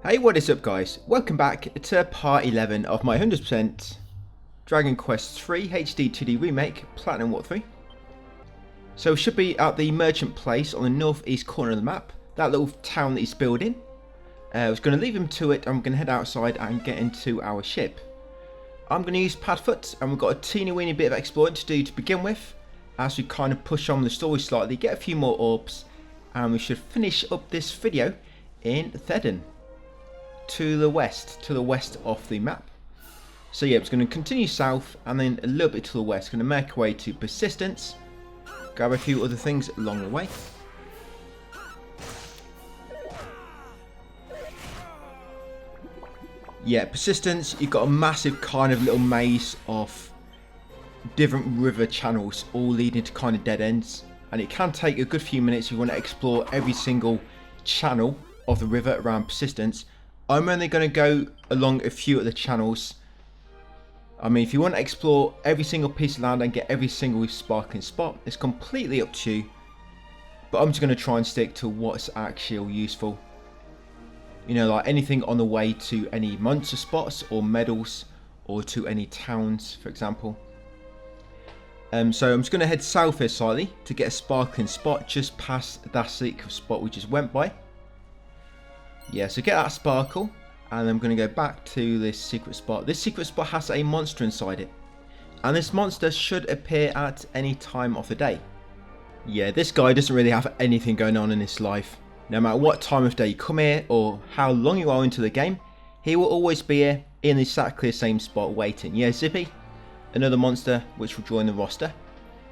Hey, what is up guys? Welcome back to part 11 of my 100% Dragon Quest 3 HD-2D Remake Platinum Walkthrough. So we should be at the merchant place on the northeast corner of the map, that little town that he's building. I was going to leave him to it. I'm going to head outside and get into our ship. I'm going to use Padfoot, and we've got a teeny weeny bit of exploring to do to begin with, as we kind of push on the story slightly, get a few more orbs, and we should finish up this video in Thedden. To the west of the map. So yeah, it's going to continue south and then a little bit to the west. Going to make our way to Persistence, grab a few other things along the way. Yeah, Persistence, you've got a massive kind of little maze of different river channels, all leading to kind of dead ends, and it can take a good few minutes if you want to explore every single channel of the river around Persistence. I'm only going to go along a few of the channels. I mean, if you want to explore every single piece of land and get every single sparkling spot, it's completely up to you. But I'm just going to try and stick to what's actually useful. You know, like anything on the way to any monster spots or medals or to any towns, for example. So I'm just going to head south here slightly to get a sparkling spot just past that secret spot we just went by. Yeah, so get that sparkle, and I'm going to go back to this secret spot. This secret spot has a monster inside it, and this monster should appear at any time of the day. Yeah, this guy doesn't really have anything going on in his life. No matter what time of day you come here or how long you are into the game, he will always be here in exactly the same spot waiting. Yeah, Zippy, another monster which will join the roster.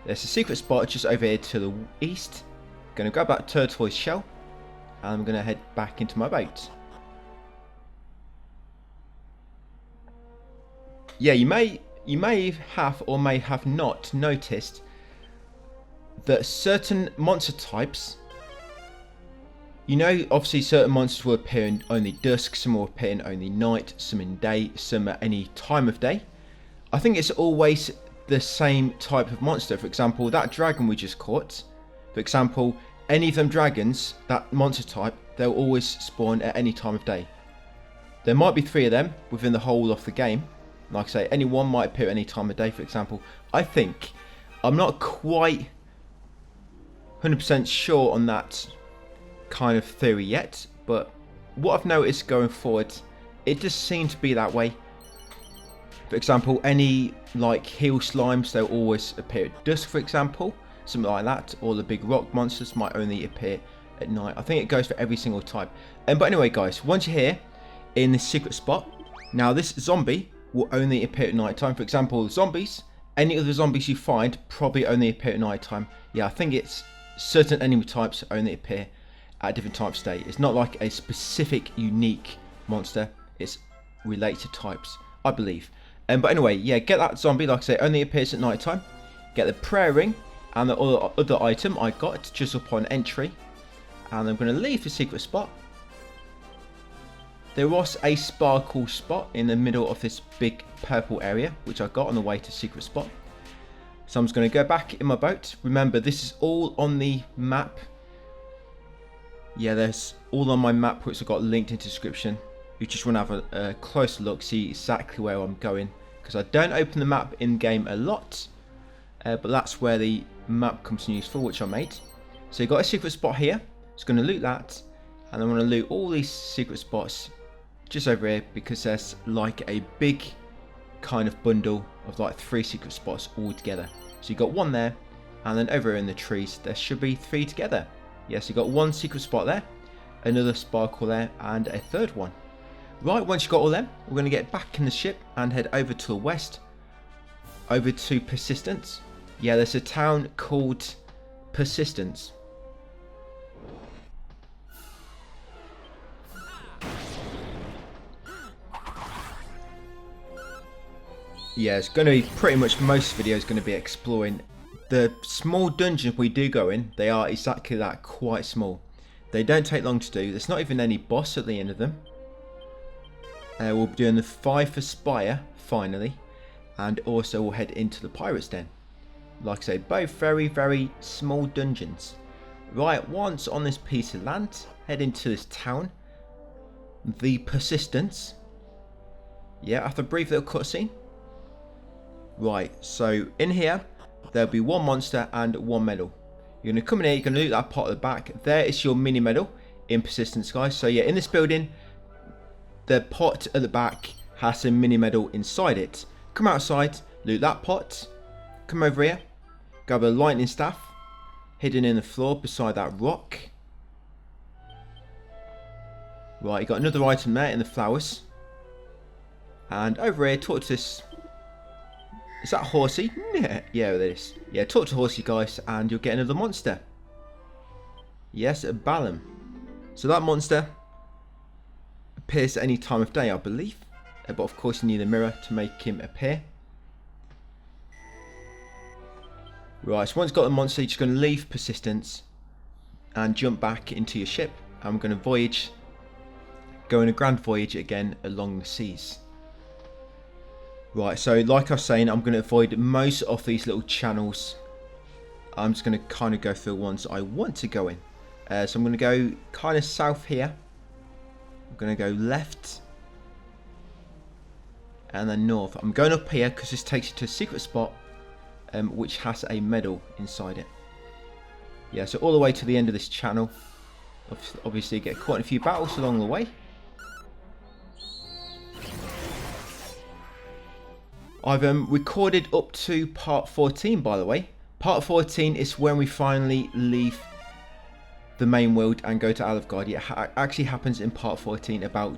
There's a secret spot just over here to the east. Going to grab that turquoise shell. And I'm going to head back into my boat. Yeah, you may have or may have not noticed that certain monster types, you know, obviously certain monsters will appear in only dusk, some will appear in only night, some in day, some at any time of day. I think it's always the same type of monster. For example, that dragon we just caught, for example, any of them dragons, that monster type, they'll always spawn at any time of day. There might be 3 of them within the whole of the game. Like I say, any one might appear at any time of day, for example. I think, I'm not quite 100% sure on that kind of theory yet, but what I've noticed going forward, it just seems to be that way. For example, any like hill slimes, they'll always appear at dusk, for example. Something like that, or the big rock monsters might only appear at night. I think it goes for every single type. But anyway guys, once you're here in this secret spot, now this zombie will only appear at night time. For example, zombies, any other zombies you find probably only appear at night time. Yeah, I think it's certain enemy types only appear at different types of day. It's not like a specific unique monster, it's related to types, I believe. But anyway, yeah, get that zombie, like I say, only appears at night time. Get the prayer ring and the other item I got just upon entry, and I'm going to leave the secret spot. There was a sparkle spot in the middle of this big purple area which I got on the way to secret spot, so I'm just going to go back in my boat. Remember, this is all on the map. Yeah, there's all on my map which I got linked in the description. You just want to have a closer look, see exactly where I'm going, because I don't open the map in game a lot. But that's where the map comes in useful, which I made. So you got a secret spot here. Just going to loot that, and I'm going to loot all these secret spots just over here, because there's like a big kind of bundle of like 3 secret spots all together. So you got one there, and then over in the trees there should be 3 together. Yes, you got 1 secret spot there, another sparkle there, and a 3rd one. Right, once you've got all them, we're going to get back in the ship and head over to the west, over to Persistence. Yeah, there's a town called Persistence. Yeah, it's going to be pretty much most videos going to be exploring the small dungeons we do go in. They are exactly that, quite small. They don't take long to do. There's not even any boss at the end of them. We'll be doing the 5 for Spire finally, and also we'll head into the Pirate's Den. Like I say, both very, very small dungeons. Right, once on this piece of land, head into this town. the persistence. Yeah, after a brief little cutscene. Right, so in here, there'll be one monster and one medal. You're going to come in here, you're going to loot that pot at the back. There is your mini medal in persistence, guys. So yeah, in this building, the pot at the back has a mini medal inside it. Come outside, loot that pot. Come over here, grab a lightning staff, hidden in the floor beside that rock. Right, you got another item there in the flowers. And over here, talk to this. Is that Horsey? Yeah, it is. Yeah, talk to Horsey, guys, and you'll get another monster. Yes, a Balam. So that monster appears at any time of day, I believe. But of course, you need a mirror to make him appear. Right, so once you've got the monster, you're just going to leave persistence and jump back into your ship. And we're going to voyage, go on a grand voyage again along the seas. Right, so like I was saying, I'm going to avoid most of these little channels. I'm just going to kind of go through the ones I want to go in. So I'm going to go kind of south here. I'm going to go left. And then north. I'm going up here because this takes you to a secret spot. Which has a medal inside it. Yeah, so all the way to the end of this channel. Obviously get quite a few battles along the way. I've recorded up to part 14, by the way. Part 14 is when we finally leave the main world and go to Alefgard. It actually happens in part 14, about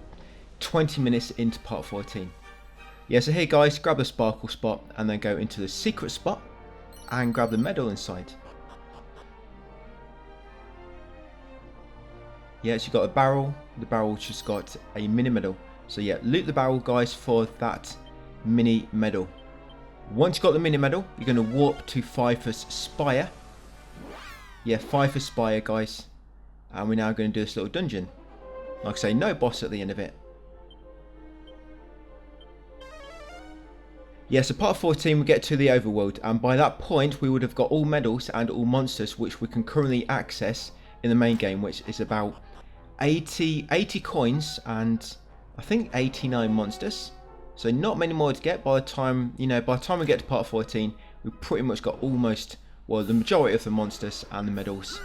20 minutes into part 14. Yeah, so here guys, grab the sparkle spot and then go into the secret spot and grab the medal inside. Yeah, so you got a barrel. The barrel just got a mini medal. So yeah, loot the barrel guys for that mini medal. Once you've got the mini medal, you're going to warp to Pfeiffer's Spire. Yeah, Pfeiffer's Spire guys. And we're now going to do this little dungeon. Like I say, no boss at the end of it. Yeah, so part 14 we get to the Overworld, and by that point we would have got all medals and all monsters which we can currently access in the main game, which is about 80 coins and I think 89 monsters. So not many more to get by the time, you know, by the time we get to part 14, we've pretty much got almost, well, the majority of the monsters and the medals.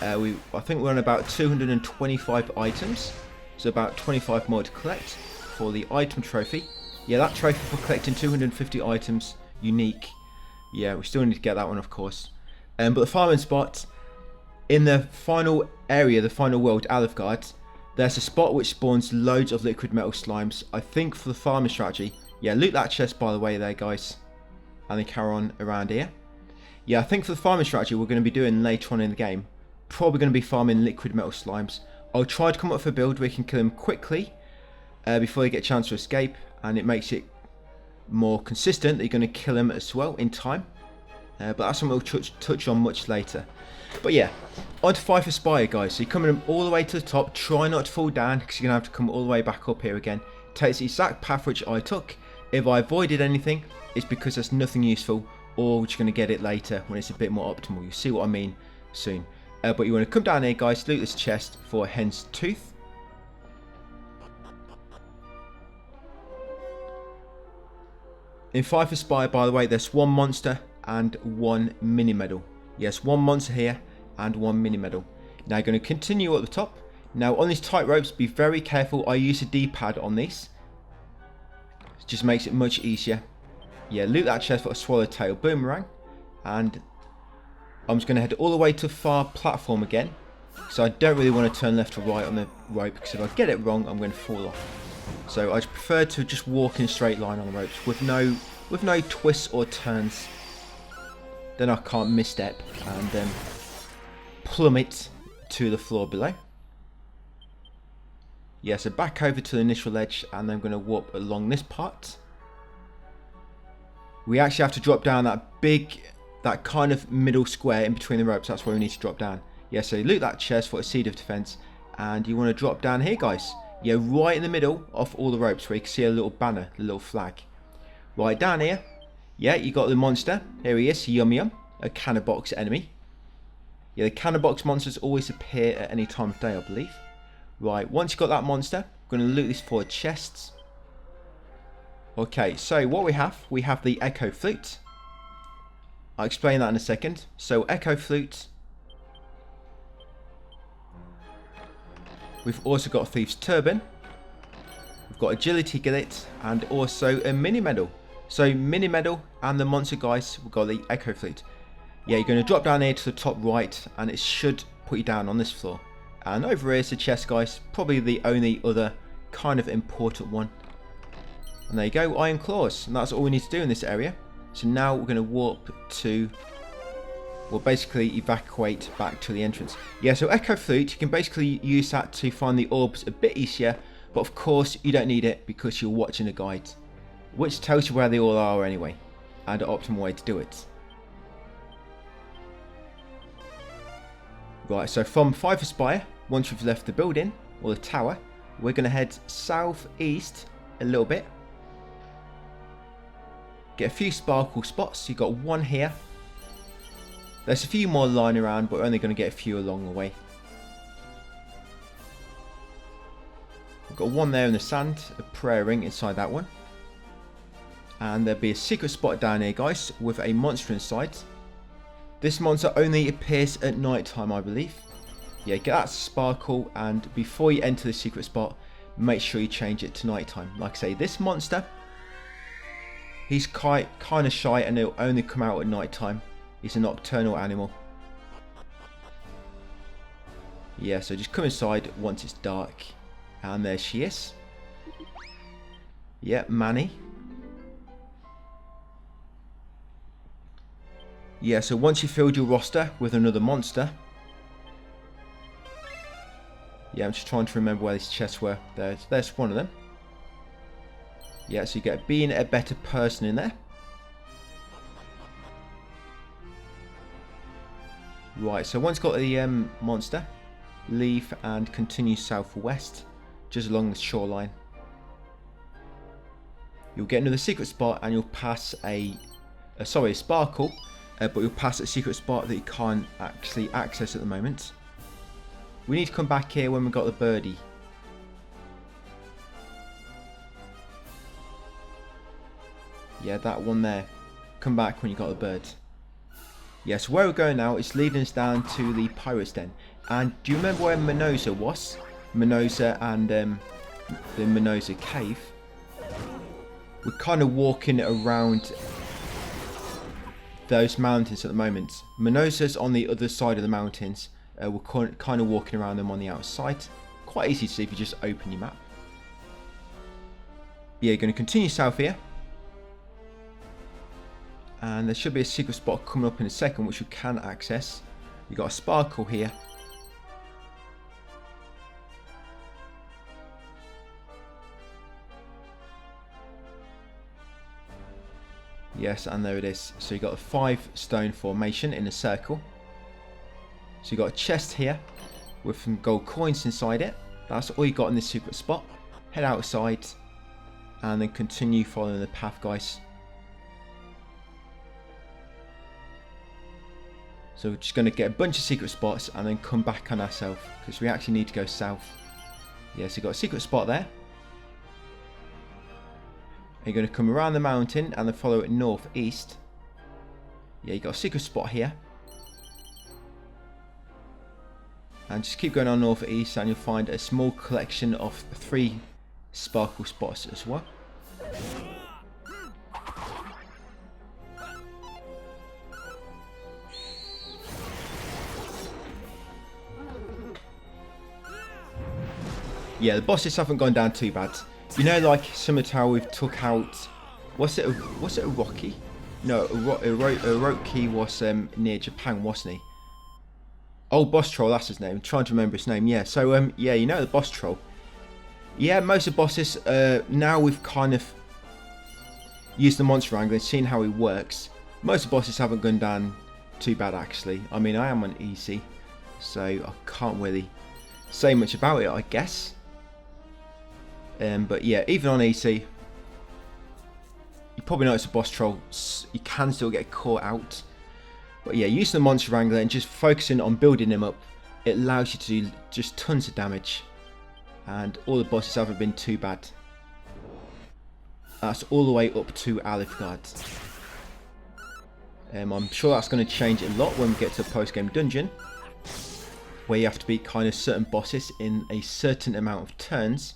I think we're on about 225 items, so about 25 more to collect for the item trophy. Yeah, that trophy for collecting 250 items, unique. Yeah, we still need to get that one, of course. But the farming spot, in the final area, the final world, Alefgard, there's a spot which spawns loads of liquid metal slimes. I think for the farming strategy, yeah, loot that chest by the way there, guys. And then carry on around here. Yeah, I think for the farming strategy we're going to be doing later on in the game, probably going to be farming liquid metal slimes. I'll try to come up with a build where we can kill them quickly before they get a chance to escape. And it makes it more consistent that you're going to kill him as well in time. But that's something we'll touch on much later. But yeah, on to Pfeiffer's Spire, guys. So you're coming all the way to the top. Try not to fall down because you're going to have to come all the way back up here again. Takes the exact path which I took. If I avoided anything, it's because there's nothing useful, or we're just going to get it later when it's a bit more optimal. You'll see what I mean soon. But you want to come down here, guys, loot this chest for a hen's tooth. In Pfeiffer's Spire, by the way, there's one monster and one mini medal. Yes, one monster here and one mini medal. Now you're going to continue at the top. Now on these tight ropes, be very careful. I use a D-pad on these. It just makes it much easier. Yeah, loot that chest for a swallowtail boomerang. And I'm just going to head all the way to the far platform again. So I don't really want to turn left or right on the rope, because if I get it wrong, I'm going to fall off. So I prefer to just walk in a straight line on the ropes with no twists or turns. Then I can't misstep and plummet to the floor below. Yeah, so back over to the initial edge, and then I'm going to warp along this part. We actually have to drop down that kind of middle square in between the ropes. That's where we need to drop down. Yeah, so loot that chest for a seed of defense, and you want to drop down here, guys. Yeah, right in the middle of all the ropes where you can see a little banner, the little flag. Right down here, yeah, you got the monster. Here he is, Yum Yum, a Cannabox enemy. Yeah, the Cannabox monsters always appear at any time of day, I believe. Right, once you've got that monster, We're going to loot these 4 chests. Okay, so what we have the Echo Flute. I'll explain that in a second. So Echo Flute. We've also got Thief's Turban. We've got Agility Gillet and also a Mini Medal. So Mini Medal and the Monster guys, we've got the Echo Flute. Yeah, you're going to drop down here to the top right and it should put you down on this floor. And over here is the chest, guys. Probably the only other kind of important one. And there you go, Iron Claws. And that's all we need to do in this area. So now we're going to warp to, well, basically evacuate back to the entrance. Yeah, so Echo Flute, you can basically use that to find the orbs a bit easier. But of course, you don't need it because you're watching a guide, which tells you where they all are anyway, and the optimal way to do it. Right, so from Spire, once we've left the building, or the tower, we're going to head southeast a little bit. Get a few sparkle spots. You've got one here. There's a few more lying around, but we're only going to get a few along the way. We've got one there in the sand, a prayer ring inside that one. And there'll be a secret spot down here, guys, with a monster inside. This monster only appears at night time, I believe. Yeah, get that sparkle, and before you enter the secret spot, make sure you change it to night time. Like I say, this monster, he's kind of shy and he'll only come out at night time. He's a nocturnal animal. Yeah, so just come inside once it's dark. And there she is. Yeah, Manny. Yeah, so once you've filled your roster with another monster. Yeah, I'm just trying to remember where these chests were. There's one of them. Yeah, so you get being a better person in there. Right, so once got the monster, leave and continue southwest, just along the shoreline. You'll get another secret spot and you'll pass a sparkle, but you'll pass a secret spot that you can't actually access at the moment. We need to come back here when we've got the birdie. Yeah, that one there. Come back when you got the bird. Yes, where we're going now is leading us down to the Pirate's Den. And do you remember where Minosa was? Minosa and the Minosa Cave. We're kind of walking around those mountains at the moment. Minosa's on the other side of the mountains. We're kind of walking around them on the outside. Quite easy to see if you just open your map. Yeah, you're going to continue south here. And there should be a secret spot coming up in a second which you can access. You've got a sparkle here. Yes, and there it is. So you've got a 5 stone formation in a circle. So you've got a chest here with some gold coins inside it. That's all you got in this secret spot. Head outside and then continue following the path, guys. So we're just going to get a bunch of secret spots and then come back on ourselves because we actually need to go south. Yeah, so you've got a secret spot there. And you're going to come around the mountain and then follow it northeast. Yeah, you've got a secret spot here. And just keep going on northeast and you'll find a small collection of 3 sparkle spots as well. Yeah, the bosses haven't gone down too bad. You know, like Summertower, we've took out. Was it a Rocky? No, Orochi was near Japan, wasn't he? Oh, Boss Troll, that's his name. I'm trying to remember his name. Yeah. So yeah, you know the Boss Troll. Yeah, most of the bosses. Now we've kind of used the Monster Wrangler and seen how he works. Most of the bosses haven't gone down too bad actually. I mean, I am on easy, so I can't really say much about it, I guess. But yeah, even on easy, you probably notice the boss troll, you can still get caught out. But yeah, using the Monster Wrangler and just focusing on building him up, it allows you to do just tons of damage. and all the bosses haven't been too bad. That's all the way up to Alefgard. I'm sure that's going to change a lot when we get to the post-game dungeon, where you have to beat kind of certain bosses in a certain amount of turns.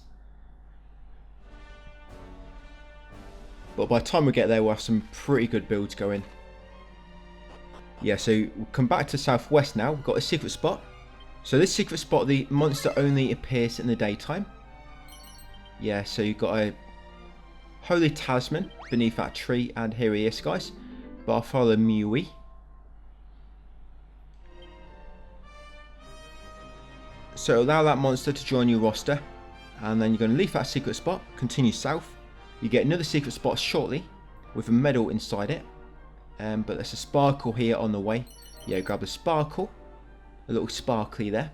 But by the time we get there, we'll have some pretty good builds going. Yeah, so we'll come back to southwest now. We've got a secret spot. So this secret spot, the monster only appears in the daytime. Yeah, so you've got a holy talisman beneath that tree, and here he is, guys. Bartholomew. So allow that monster to join your roster, and then you're going to leave that secret spot, continue south. You get another secret spot shortly with a medal inside it, but there's a sparkle here on the way. Yeah, grab a sparkle, a little sparkly there,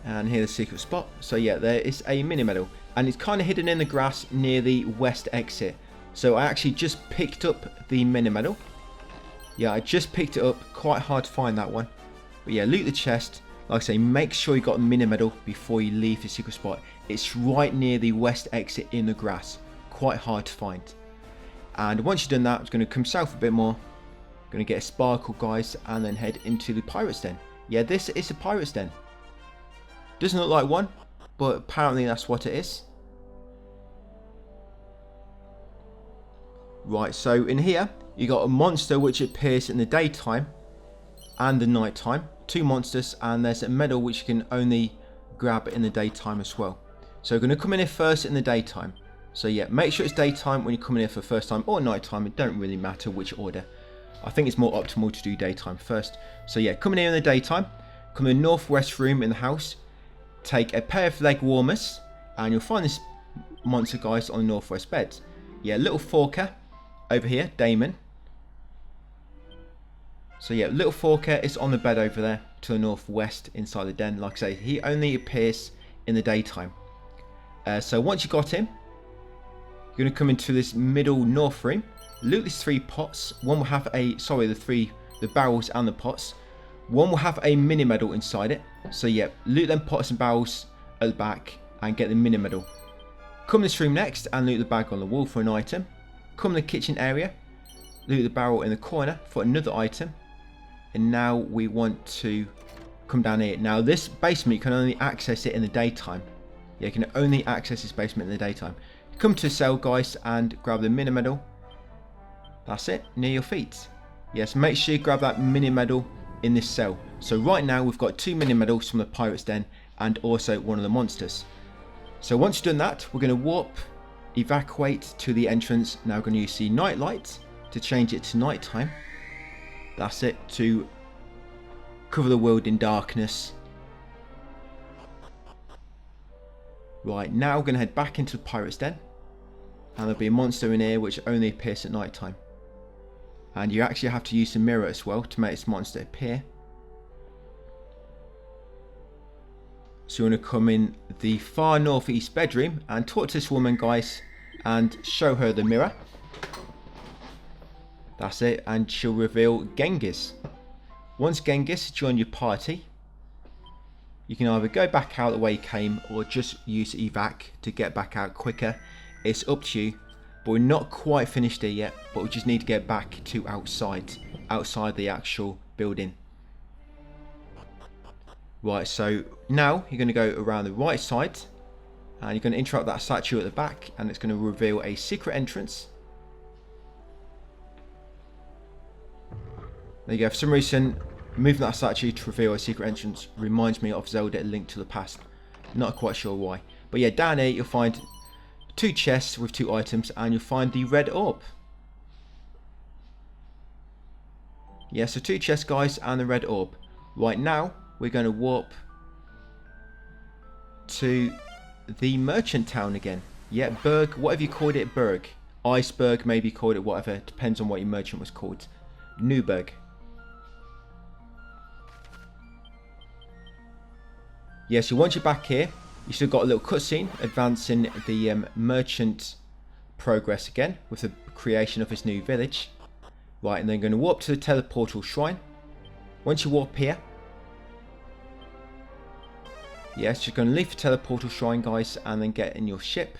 and here's the secret spot. So yeah, there is a mini medal, and it's kind of hidden in the grass near the west exit. So I actually just picked up the mini medal. Yeah, I just picked it up. Quite hard to find that one. But yeah, loot the chest. Like I say, make sure you got a mini medal before you leave the secret spot. It's right near the west exit in the grass. Quite hard to find. And once you've done that, I'm going to come south a bit more. Going to get a sparkle, guys, and then head into the pirate's den. Yeah, this is a pirate's den. Doesn't look like one, but apparently that's what it is. Right, so in here, you got a monster which appears in the daytime and the nighttime. Two monsters, and there's a medal which you can only grab in the daytime as well. So we're going to come in here first in the daytime. So yeah, make sure it's daytime when you come in here for the first time, or nighttime. It don't really matter which order. I think it's more optimal to do daytime first. So yeah, coming in the daytime, come in the northwest room in the house, take a pair of leg warmers, and you'll find this monster, guys, on the northwest bed. Yeah, little forker over here, Damon. So yeah, little forker is on the bed over there to the northwest inside the den. Like I say, he only appears in the daytime. So once you got him, you're going to come into this middle north room, loot these 3 pots. One will have a, the barrels and the pots. One will have a mini medal inside it. So yeah, loot them pots and barrels at the back and get the mini medal. Come this room next and loot the bag on the wall for an item. Come in the kitchen area, loot the barrel in the corner for another item. And now we want to come down here. Now this basement, you can only access it in the daytime. Yeah, you can only access this basement in the daytime. Come to the cell, guys, and grab the mini medal. That's it, near your feet. Yes, make sure you grab that mini medal in this cell. So right now we've got 2 mini medals from the pirate's den and also one of the monsters. So once you've done that, we're going to warp, evacuate to the entrance. Now we're going to use the night light to change it to nighttime. That's it, to cover the world in darkness. Right, now we're going to head back into the pirate's den. And there'll be a monster in here which only appears at night time. And you actually have to use the mirror as well to make this monster appear. So you want to come in the far northeast bedroom and talk to this woman, guys, and show her the mirror. That's it, and she'll reveal Genghis. Once Genghis joined your party, you can either go back out the way you came or just use evac to get back out quicker. It's up to you, but we're not quite finished here yet, but we just need to get back to outside the actual building. Right, so now you're going to go around the right side and you're going to interrupt that statue at the back, and it's going to reveal a secret entrance. There you go. For some reason, moving that statue to reveal a secret entrance reminds me of Zelda: A Link to the Past. Not quite sure why. But yeah, down here you'll find 2 chests with 2 items, and you'll find the red orb. Yeah, so 2 chests, guys, and the red orb. Right now, we're going to warp to the merchant town again. Yeah, Berg, whatever you called it, Berg. Iceberg, maybe you called it whatever. Depends on what your merchant was called. Newberg. Yeah, so once you're back here, you still got a little cutscene advancing the merchant progress again with the creation of this new village. Right, and then going to warp to the teleportal shrine. Once you warp here, Yes, you're going to leave the teleportal shrine, guys, and then get in your ship.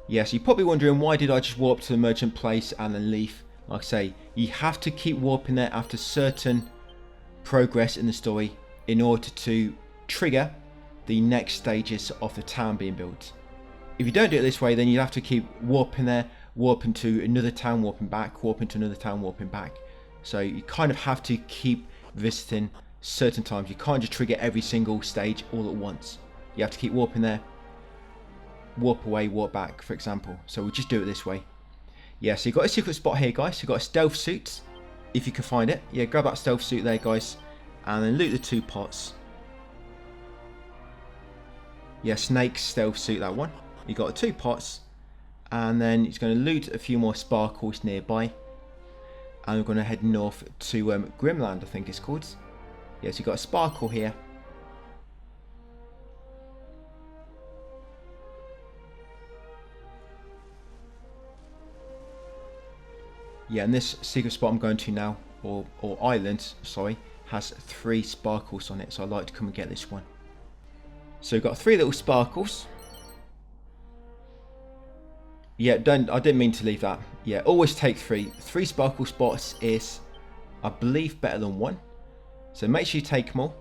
Yes, you're probably wondering, why did I just warp to the merchant place and then leave? Like I say, you have to keep warping there after certain progress in the story in order to trigger the next stages of the town being built. If you don't do it this way, then you have to keep warping there, warping to another town, warping back, warping to another town, warping back. So you kind of have to keep visiting certain times. You can't just trigger every single stage all at once. You have to keep warping there, warp away, warp back, for example. So we'll just do it this way. Yeah, so you've got a secret spot here, guys. You've got a stealth suit, if you can find it. Yeah, grab that stealth suit there, guys, and then loot the 2 pots. Yeah, Snake's stealth suit, that one. You got 2 pots, and then he's going to loot a few more sparkles nearby. And we're going to head north to Grimland, I think it's called. Yes, you've got a sparkle here. Yeah, and this secret spot I'm going to now, or island, sorry, has 3 sparkles on it. So I'd like to come and get this one. So we've got 3 little sparkles. Yeah, I didn't mean to leave that. Yeah, always take 3. 3 sparkle spots is, I believe, better than 1. So make sure you take them all.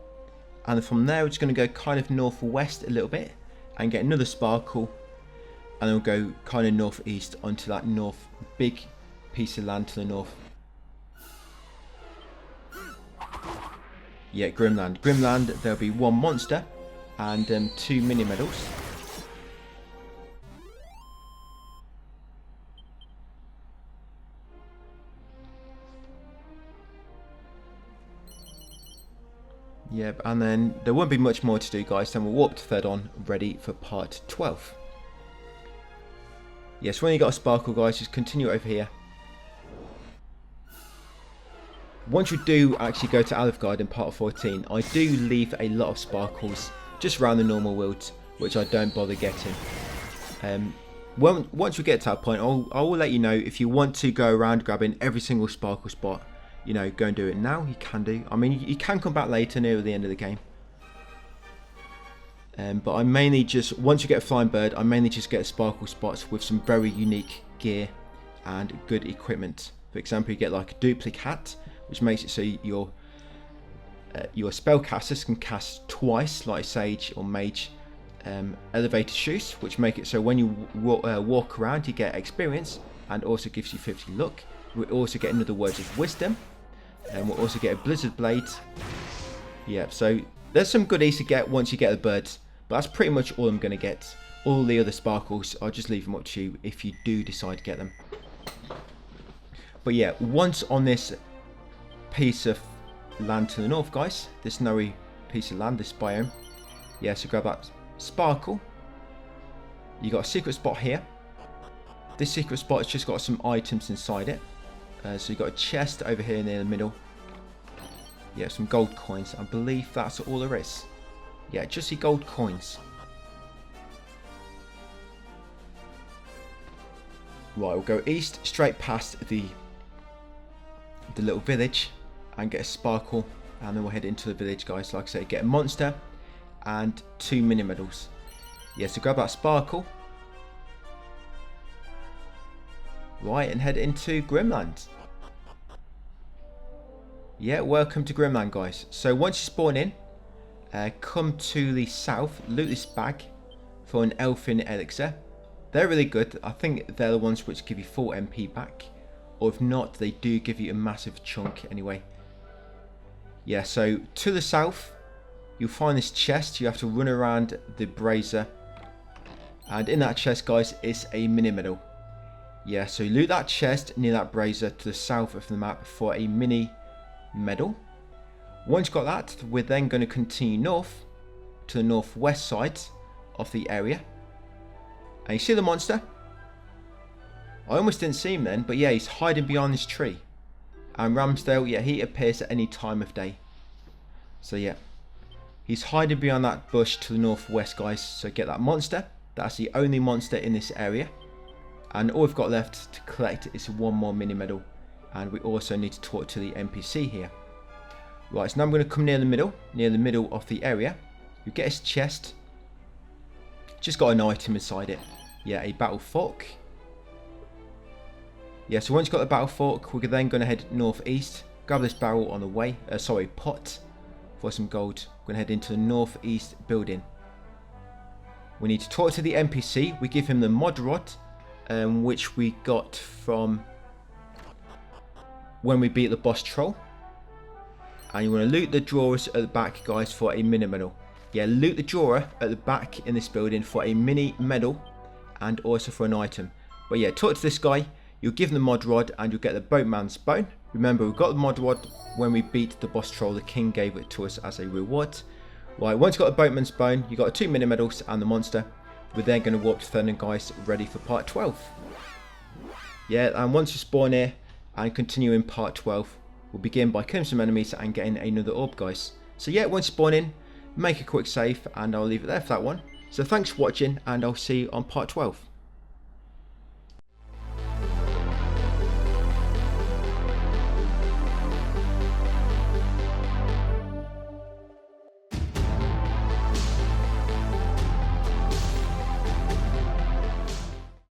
And from there, we're just going to go kind of northwest a little bit and get another sparkle. And then we'll go kind of northeast onto that big piece of land to the north. Yeah, Grimland. Grimland, there'll be 1 monster and 2 mini medals. Yep, and then there won't be much more to do, guys. Then we'll warp to Thedon, ready for part 12. Yes, when you got a sparkle, guys, just continue over here. Once you do actually go to Alefgard in part 14, I do leave a lot of sparkles just around the normal world, which I don't bother getting. Once we get to that point, I will let you know. If you want to go around grabbing every single sparkle spot, you know, go and do it now. You can do. I mean, you can come back later near the end of the game. But I mainly just, once you get a flying bird, I mainly just get sparkle spots with some very unique gear and good equipment. For example, you get like a duplicate hat, which makes it so your spellcasters can cast twice, like Sage or Mage. Elevated shoes, which make it so when you walk around, you get experience, and also gives you 50 luck. We also get another Words of Wisdom, and we'll also get a Blizzard Blade. Yeah, so there's some goodies to get once you get the birds, but that's pretty much all I'm going to get. All the other sparkles, I'll just leave them up to you if you do decide to get them. But yeah, once on this piece of land to the north, guys, this snowy piece of land, this biome, yeah, so grab that sparkle. You got a secret spot here. This secret spot has just got some items inside it. So you got a chest over here near the middle. Yeah, some gold coins. I believe that's all there is. Yeah, just the gold coins. Right, we'll go east, straight past the little village, and get a sparkle, and then we'll head into the village, guys. Like I say, get a monster and 2 mini medals. Yeah, so grab that sparkle. Right, and head into Grimland. Yeah, welcome to Grimland, guys. So once you spawn in, come to the south, loot this bag for an elfin elixir. They're really good. I think they're the ones which give you full MP back, or if not, they do give you a massive chunk anyway. Yeah, so to the south, you'll find this chest. You have to run around the brazier, and in that chest, guys, is a mini medal. Yeah, so loot that chest near that brazier to the south of the map for a mini medal. Once you've got that, we're then going to continue north to the northwest side of the area. And you see the monster? I almost didn't see him then, but yeah, he's hiding behind this tree. And Ramsdale, yeah, he appears at any time of day. So yeah, he's hiding behind that bush to the northwest, guys. So get that monster. That's the only monster in this area. And all we've got left to collect is 1 more mini medal. And we also need to talk to the NPC here. Right, so now I'm going to come near the middle of the area. You get his chest. Just got an item inside it. Yeah, a battle fork. Yeah, so once you've got the battle fork, we're then going to head northeast. Grab this barrel on the way. Sorry, pot. For some gold. We're going to head into the northeast building. We need to talk to the NPC. We give him the mod rod, which we got from when we beat the boss troll. And you want to loot the drawers at the back, guys, for a mini medal. Yeah, loot the drawer at the back in this building for a mini medal and also for an item. But yeah, talk to this guy. You'll give him the mod rod and you'll get the boatman's bone. Remember, we got the mod rod when we beat the boss troll. The king gave it to us as a reward. Right, once you've got the boatman's bone, you got the 2 mini medals and the monster. We're then going to warp to Thunder, guys, ready for part 12. Yeah, and once you spawn here and continue in part 12, we'll begin by killing some enemies and getting another orb, guys. So yeah, once you spawn in, make a quick save and I'll leave it there for that one. So thanks for watching and I'll see you on part 12.